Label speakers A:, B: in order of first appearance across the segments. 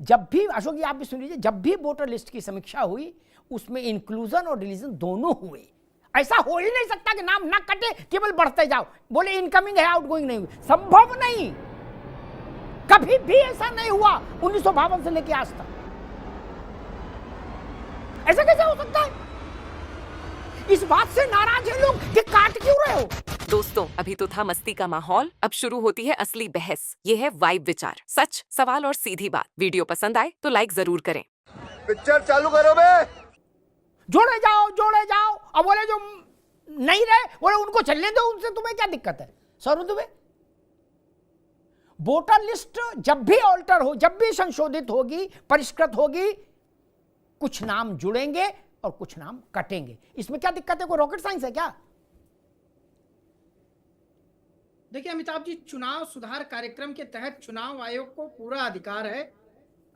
A: जब भी अशोक जी आप भी सुन लीजिए, जब भी वोटर लिस्ट की समीक्षा हुई उसमें इंक्लूजन और डिलीजन दोनों हुए। ऐसा हो ही नहीं सकता कि नाम ना कटे केवल बढ़ते जाओ, बोले इनकमिंग है आउटगोइंग नहीं हुई, संभव नहीं, कभी भी ऐसा नहीं हुआ 1952 से लेकर आज तक। ऐसा कैसे हो सकता है? इस बात से नाराज है लोग कि काट क्यों रहे हो।
B: दोस्तों, अभी तो था मस्ती का माहौल, अब शुरू होती है असली बहस। ये है वाइब विचार, सच, सवाल और सीधी बात। वीडियो पसंद आए तो लाइक जरूर करें।
C: पिक्चर चालू करो बे।
A: जोड़े जाओ। अब बोले जो नहीं रहे बोले उनको चलने दो, उनसे तुम्हें क्या दिक्कत है? सर तुम्हें वोटर लिस्ट जब भी ऑल्टर हो, जब भी संशोधित होगी, परिष्कृत होगी, कुछ नाम जुड़ेंगे और कुछ नाम कटेंगे। इसमें क्या दिक्कत है? कोई रॉकेट साइंस है क्या?
D: देखिए अमिताभ जी, चुनाव सुधार कार्यक्रम के तहत चुनाव आयोग को पूरा अधिकार है।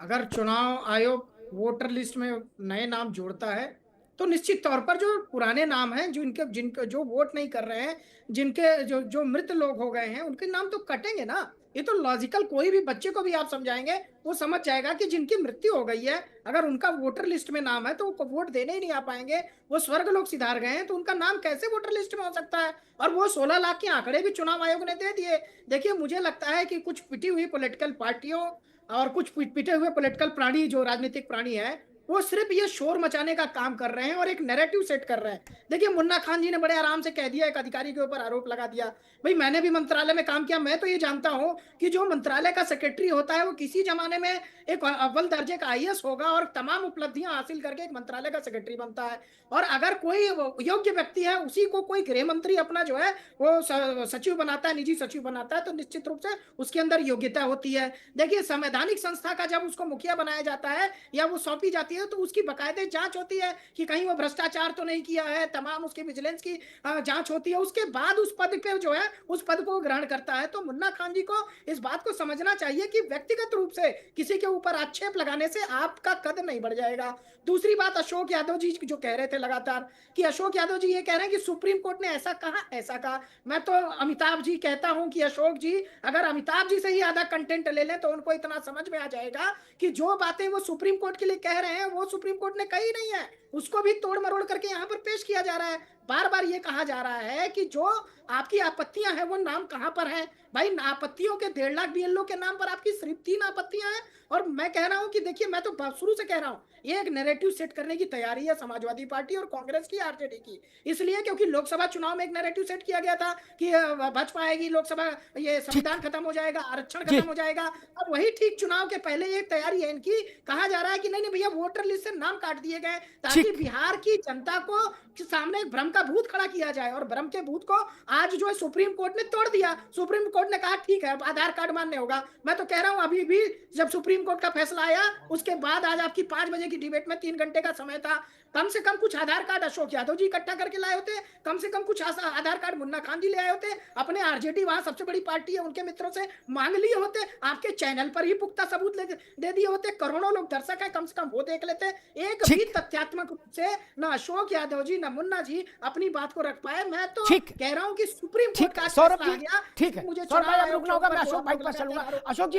D: अगर चुनाव आयोग वोटर लिस्ट में नए नाम जोड़ता है तो निश्चित तौर पर जो पुराने नाम हैं, जिनके जो वोट नहीं कर रहे हैं, जिनके जो मृत लोग हो गए हैं, उनके नाम तो कटेंगे ना। ये तो लॉजिकल, कोई भी बच्चे को भी आप समझाएंगे वो समझ जाएगा कि जिनकी मृत्यु हो गई है, अगर उनका वोटर लिस्ट में नाम है तो वो वोट देने ही नहीं आ पाएंगे। वो स्वर्ग लोग सिधार गए हैं तो उनका नाम कैसे वोटर लिस्ट में हो सकता है? और वो 16 लाख के आंकड़े भी चुनाव आयोग ने दे दिए। देखिए, मुझे लगता है कि कुछ पिटी हुई पॉलिटिकल पार्टियों और कुछ पिटे हुए पॉलिटिकल प्राणी, जो राजनीतिक प्राणी है, वो सिर्फ ये शोर मचाने का काम कर रहे हैं और एक नैरेटिव सेट कर रहे हैं। देखिए, मुन्ना खान जी ने बड़े आराम से कह दिया, एक अधिकारी के ऊपर आरोप लगा दिया। भाई, मैंने भी मंत्रालय में काम किया, मैं तो ये जानता हूं कि जो मंत्रालय का सेक्रेटरी होता है वो किसी जमाने में एक अव्वल दर्जे का आईएएस होगा और तमाम उपलब्धियां हासिल करके एक मंत्रालय का सेक्रेटरी बनता है। और अगर कोई योग्य व्यक्ति है, उसी को कोई गृह मंत्री अपना जो है वो सचिव बनाता है, निजी सचिव बनाता है, तो निश्चित रूप से उसके अंदर योग्यता होती है। देखिए, संवैधानिक संस्था का जब उसको मुखिया बनाया जाता है या वो सौंपी जाती है तो उसकी बाकायदे जांच होती है कि कहीं वो भ्रष्टाचार तो नहीं किया है, तमाम उसकी विजिलेंस की जांच होती है। उसके बाद उस पद पे जो है उस पद को ग्रहण करता है। तो मुन्ना खान जी को इस बात को समझना चाहिए कि व्यक्तिगत रूप से किसी के ऊपर आक्षेप लगाने से आपका कद नहीं बढ़ जाएगा। दूसरी बात, अशोक यादव जी जो कह रहे थे लगातार कि अशोक यादव जी ये कह रहे हैं कि सुप्रीम कोर्ट ने ऐसा कहा। मैं तो अमिताभ जी कहता हूं कि अशोक जी, अगर अमिताभ जी से ही आधा कंटेंट ले लें तो उनको इतना समझ में आ जाएगा कि जो बातें वो सुप्रीम कोर्ट के लिए कह रहे हैं वो सुप्रीम कोर्ट ने कही नहीं है, उसको भी तोड़ मरोड़ करके यहाँ पर पेश किया जा रहा है। बार बार ये कहा जा रहा है कि जो आपकी आपत्तियां हैं वो नाम कहां पर है। भाई, आपत्तियों के 1.5 लाख बीएलओ के नाम पर आपकी सिर्फ 3 आपत्तियां हैं। और मैं कह रहा हूं कि देखिए, मैं तो शुरू से कह रहा हूं, ये एक नैरेटिव सेट करने की तैयारी है समाजवादी पार्टी और कांग्रेस की, आरजेडी की। इसलिए क्योंकि लोकसभा चुनाव में एक नैरेटिव सेट किया गया था कि भाजपा आएगी, लोकसभा, ये संविधान खत्म हो जाएगा, आरक्षण खत्म हो जाएगा। अब वही ठीक चुनाव के पहले एक तैयारी है इनकी, कहा जा रहा है कि नहीं भैया, वोटर लिस्ट से नाम काट दिए गए ताकि बिहार की जनता को सामने एक भ्रम का भूत खड़ा किया जाए। और भ्रम के भूत को आज जो है सुप्रीम कोर्ट ने तोड़ दिया। सुप्रीम कोर्ट ने कहा ठीक है, अब आधार कार्ड मान्य होगा। मैं तो कह रहा हूं, अभी भी जब सुप्रीम कोर्ट का फैसला आया उसके बाद आज आपकी 5 बजे की डिबेट में 3 घंटे का समय था, कम से कम कुछ आधार कार्ड अशोक यादव जी इकट्ठा करके लाए होते, कम से कम कुछ आधार कार्ड मुन्ना खान जी ले आए होते, अपने आरजेडी वहां सबसे बड़ी पार्टी है उनके मित्रों से मांग लिए होते, आपके चैनल पर ही पुख्ता सबूत दे दिए होते। करोड़ों लोग दर्शक है, कम से कम वो देख लेते। एक भी तथ्यात्मक रूप से ना अशोक यादव जी ना मुन्ना जी अपनी बात को रख पाए। मैं तो कह रहा हूं कि सुप्रीम कोर्ट का फैसला आ गया।
A: ठीक है, मुझे अशोक भाई पास चलूंगा। अशोक जी,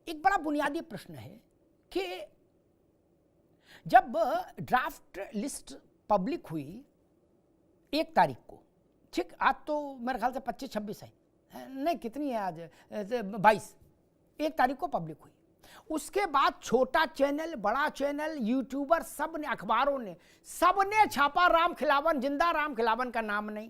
A: एक बड़ा बुनियादी प्रश्न है कि जब ड्राफ्ट लिस्ट पब्लिक हुई 1 तारीख को, ठीक, आज तो मेरे ख्याल से 25-26 है, नहीं कितनी है आज, 22, 1 तारीख को पब्लिक हुई। उसके बाद छोटा चैनल, बड़ा चैनल, यूट्यूबर, सब ने, अखबारों ने, सब ने छापा राम खिलावन जिंदा, राम खिलावन का नाम नहीं,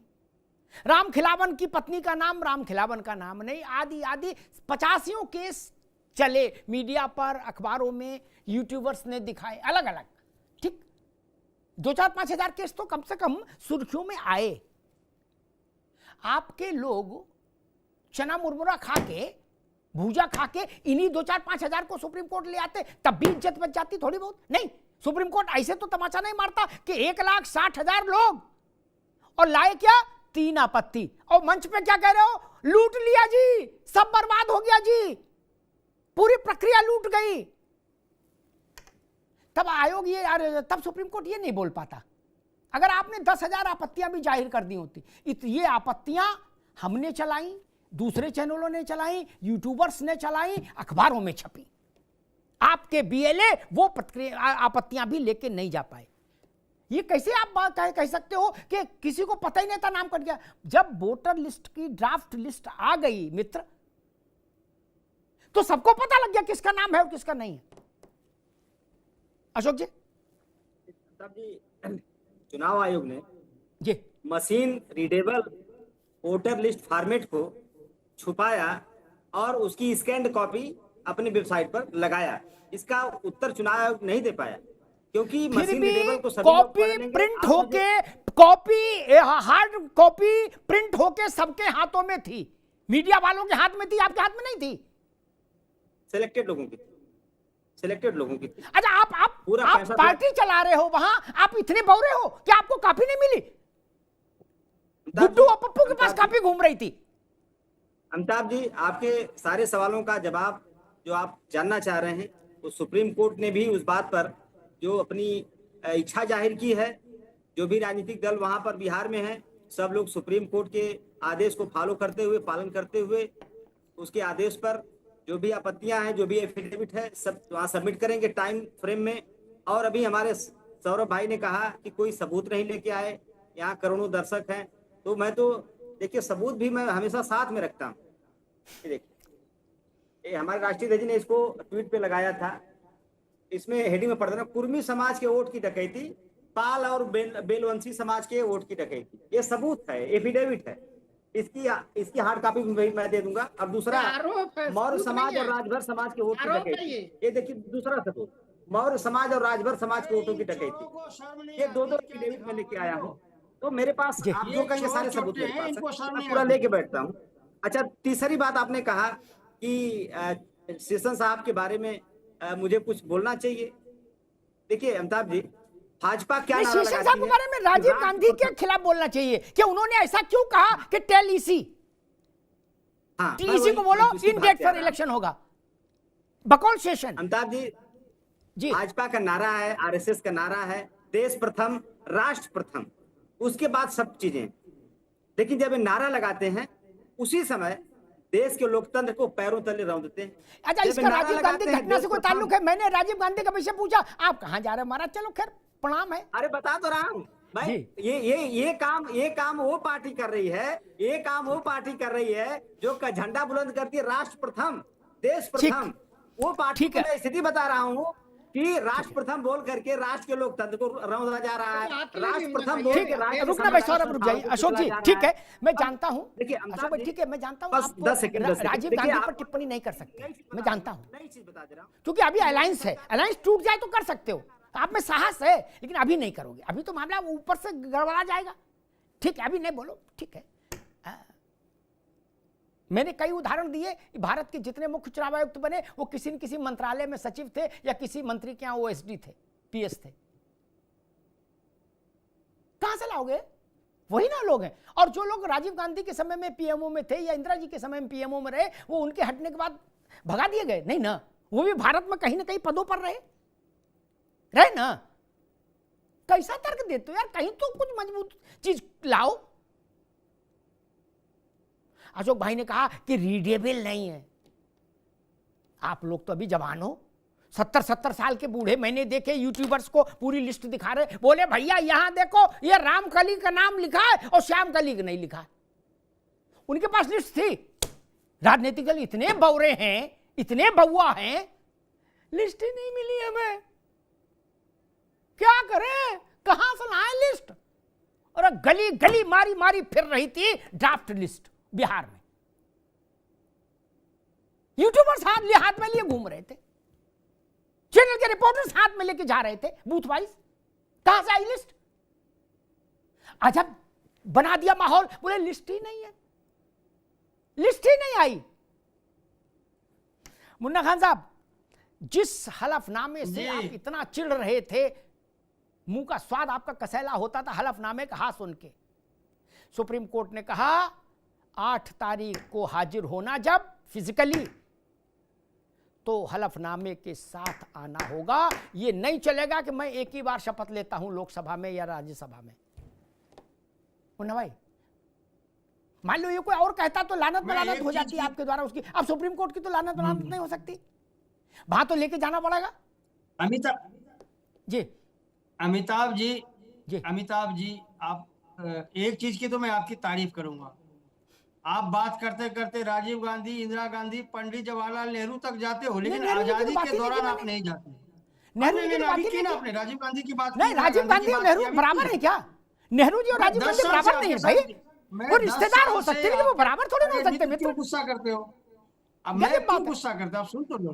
A: राम खिलावन की पत्नी का नाम, राम खिलावन का नाम नहीं, आदि आदि 85 केस चले मीडिया पर, अखबारों में, यूट्यूबर्स ने दिखाए अलग अलग। ठीक, 2-4-5 हजार केस तो कम से कम सुर्खियों में आए। आपके लोग चना मुरमुरा खा के, भूजा खा के इन्हीं 2-4-5 हजार को सुप्रीम कोर्ट ले आते, तब भी इज्जत बच जाती थोड़ी बहुत। नहीं, सुप्रीम कोर्ट ऐसे तो तमाचा नहीं मारता कि 1,60,000 लोग और लाए क्या, 3 आपत्ति, और मंच पे क्या कह रहे हो, लूट लिया जी, सब बर्बाद हो गया जी, पूरी प्रक्रिया लूट गई। तब आयोग ये, तब सुप्रीम कोर्ट ये नहीं बोल पाता। अगर आपने 10,000 आपत्तियां भी जाहिर कर दी होती, ये आपत्तियां हमने चलाई, दूसरे चैनलों ने चलाई, यूट्यूबर्स ने चलाई, अखबारों में छपी, आपके बीएलए वो आपत्तियां भी लेके नहीं जा पाए। ये कैसे आप बात कह सकते हो कि किसी को पता ही नहीं था, नाम कट गया? जब वोटर लिस्ट की ड्राफ्ट लिस्ट आ गई मित्र, तो सबको पता लग गया किसका नाम है और किसका नहीं है। अशोक जी।
E: साहब जी, चुनाव आयोग ने
A: जी
E: machine readable voter list format को छुपाया और उसकी स्कैन्ड कॉपी अपनी वेबसाइट पर लगाया। इसका उत्तर चुनाव आयोग नहीं दे पाया, क्योंकि
A: फिर
E: मशीन
A: भी
E: रीडेबल को सभी लोग पढ़
A: कॉपी
E: लेंगे।
A: प्रिंट
E: आप
A: होके, कॉपी हार्ड कॉपी प्रिंट होके सबके हाथों में थी, मीडिया वालों के हाथ में थी, आपके हाथ में नहीं थी।
E: सिलेक्टेड लोगों की, सिलेक्टेड लोगों की।
A: अच्छा, आप
E: पूरा
A: आप
E: पैसा
A: पार्टी चला रहे हो वहां, आप इतने बौरे हो कि आपको कॉपी नहीं मिली? गुड्डू और पप्पू के पास कॉपी घूम रही थी।
E: अमिताभ जी, आपके सारे सवालों का जवाब जो आप जानना चाह रहे हैं, वो सुप्रीम कोर्ट ने भी उस बात पर जो अपनी इच्छा जाहिर की है। जो भी राजनीतिक दल वहां पर बिहार में है, सब लोग सुप्रीम कोर्ट के आदेश को फॉलो करते हुए, पालन करते हुए, उसके आदेश पर जो भी आपत्तियां हैं, जो भी एफिडेविट है, सब वहाँ सबमिट करेंगे टाइम फ्रेम में। और अभी हमारे सौरभ भाई ने कहा कि कोई सबूत नहीं लेके आए, यहाँ करोड़ों दर्शक हैं। तो मैं तो देखिए, सबूत भी मैं हमेशा साथ में रखता हूँ। देखिए, हमारे राष्ट्रीय अध्यक्ष ने इसको ट्वीट पे लगाया था। इसमें हेडिंग में पढ़ता था, कुर्मी समाज के वोट की डकैती, पाल और बेलवंशी समाज के वोट की डकैती। ये सबूत है, एफिडेविट है। इसकी हार्ड कॉपी मैं दे दूंगा। अब दूसरा, मौर्य समाज और राजभर समाज के वोट की डकैती। ये देखिए दूसरा सबूत, मौर्य समाज और राजभर समाज के वोटों की डकैती। ये दो एफिडेविट में लेके आया हूँ। तो मेरे पास आप जो कहेंगे सारे सबूत मेरे पास है, मैं पूरा लेके बैठता हूँ। अच्छा, तीसरी बात आपने कहा कि शेषन साहब के बारे में मुझे कुछ बोलना चाहिए। देखिए अमिताभ जी, भाजपा क्या नारा लगाती है?
A: शेषन साहब के बारे में राजीव गांधी के खिलाफ बोलना चाहिए कि उन्होंने ऐसा क्यों कहा कि टेल ईसी,
E: हाँ,
A: ईसी को बोलो इन डेट पर इलेक्शन होगा। बकौल शेषन।
E: अमिताभ जी, भाजपा का नारा है, आरएसएस का नारा है, देश प्रथम राष्ट्र प्रथम, उसके बाद सब चीजें। लेकिन जब ये नारा लगाते हैं, उसी समय देश के लोकतंत्र को पैरों तले रौंदते हैं।
A: अच्छा, इसका राजीव गांधी घटना से कोई ताल्लुक है? मैंने राजीव गांधी का विषय पूछा, आप कहां जा रहे हैं? महाराज चलो खैर, प्रणाम है।
E: अरे बता तो रहा हूँ भाई, ये काम वो पार्टी कर रही है, ये काम वो पार्टी कर रही है जो का झंडा बुलंद करती है राष्ट्र प्रथम, देश प्रथम। वो पार्टी को मैं स्थिति बता रहा हूँ कि राष्ट्र प्रथम बोल करके राष्ट्र के लोकतंत्र को रौंदा जा रहा है। राष्ट्र प्रथम बोल के
A: रुकना भाई, सौरभ रुक जाइए। अशोक जी ठीक है, मैं जानता हूँ।
E: देखिए
A: अशोक भाई ठीक है, मैं जानता हूँ
E: बस 10 सेकंड
A: राजीव गांधी पर टिप्पणी नहीं कर सकते, मैं जानता हूँ।
E: नई चीज बता दे रहा हूँ,
A: क्योंकि अभी अलायंस है, अलायंस टूट जाए तो कर सकते हो, आप में साहस है, लेकिन अभी नहीं करोगे। अभी तो मामला ऊपर से गड़बड़ा जाएगा। ठीक है, अभी नहीं बोलो, ठीक है। मैंने कई उदाहरण दिए, भारत के जितने मुख्य चुनाव आयुक्त बने वो किसी न किसी मंत्रालय में सचिव थे या किसी मंत्री के यहाँ ओएसडी थे, पीएस थे। कहां से लाओगे? वही ना लोग हैं। और जो लोग राजीव गांधी के समय में पीएमओ में थे या इंदिरा जी के समय में पीएमओ में रहे, वो उनके हटने के बाद भगा दिए गए? नहीं ना, वो भी भारत में कहीं ना कहीं पदों पर रहे ना। कैसा तर्क देते हो यार? कहीं तो कुछ मजबूत चीज लाओ। अशोक भाई ने कहा कि रीडेबल नहीं है। आप लोग तो अभी जवान हो, 70 साल के बूढ़े मैंने देखे यूट्यूबर्स को पूरी लिस्ट दिखा रहे, बोले भैया यहां देखो ये रामकली का नाम लिखा है और श्यामकली का नहीं लिखा है। उनके पास लिस्ट थी। राजनीतिक दल इतने बौरे हैं, इतने बउआ हैं, लिस्ट ही नहीं मिली हमें, क्या करें, कहां से लाए लिस्ट? और गली गली मारी मारी फिर रही थी ड्राफ्ट लिस्ट बिहार में। यूट्यूबर्स हाथ में लिए घूम रहे थे, चैनल के रिपोर्टर्स हाथ में लेके जा रहे थे बूथ वाइज। कहां से आई लिस्ट? अजब बना दिया माहौल, बोले लिस्ट ही नहीं है, लिस्ट ही नहीं आई। मुन्ना खान साहब, जिस हलफनामे से आप इतना चिढ़ रहे थे, मुंह का स्वाद आपका कसैला होता था हलफनामे का हाथ सुन के। सुप्रीम कोर्ट ने कहा 8 तारीख को हाजिर होना जब फिजिकली, तो हलफनामे के साथ आना होगा। ये नहीं चलेगा कि मैं एक ही बार शपथ लेता हूं लोकसभा में या राज्यसभा में। मुन्ना भाई, मान लो ये कोई और कहता तो लानत में लानत हो जाती है आपके द्वारा उसकी। अब सुप्रीम कोर्ट की तो लानत नहीं हो सकती। वहां तो लेके जाना पड़ेगा जी।
F: अमिताभ जी
A: जी।
F: अमिताभ जी, आप एक चीज की तो मैं आपकी तारीफ करूंगा। आप बात करते करते राजीव गांधी, इंदिरा गांधी, पंडित जवाहरलाल नेहरू तक जाते हो, लेकिन
A: नेहरू जी की
F: आजादी
A: बात
F: के
A: ही नहीं
F: दौरान
A: की
F: आप
A: मैंने।
F: नहीं जाते।
A: नेहरू जी की
F: अभी
A: बात ही
F: की
A: नहीं
F: ना
A: की।
F: आपने राजीव गांधी की बात की,
A: नहीं,
F: इंदिरा
A: राजीव गांधी
F: की
A: और
F: बात
A: नेहरू
F: की, अभी
A: बराबर
F: की।
A: है क्या? नेहरू जी और
F: मैं
A: राजीव
F: 10
A: गांधी
F: साल से
A: बराबर नहीं है
F: आपके
A: भाई।
F: साथ- मैं
A: वो
F: 10
A: रिश्तेदार
F: साल
A: हो
F: से
A: सकते हैं, लेकिन वो
F: आप-
A: बराबर थोड़ी ना हो
F: अरे
A: सकते
F: मित्र, क्यों
A: मित्र।
F: गुस्सा करते हो? अब
A: गलत
F: मैं क्यों
A: बात है।
F: गुस्सा करता, आप सुन तो लो।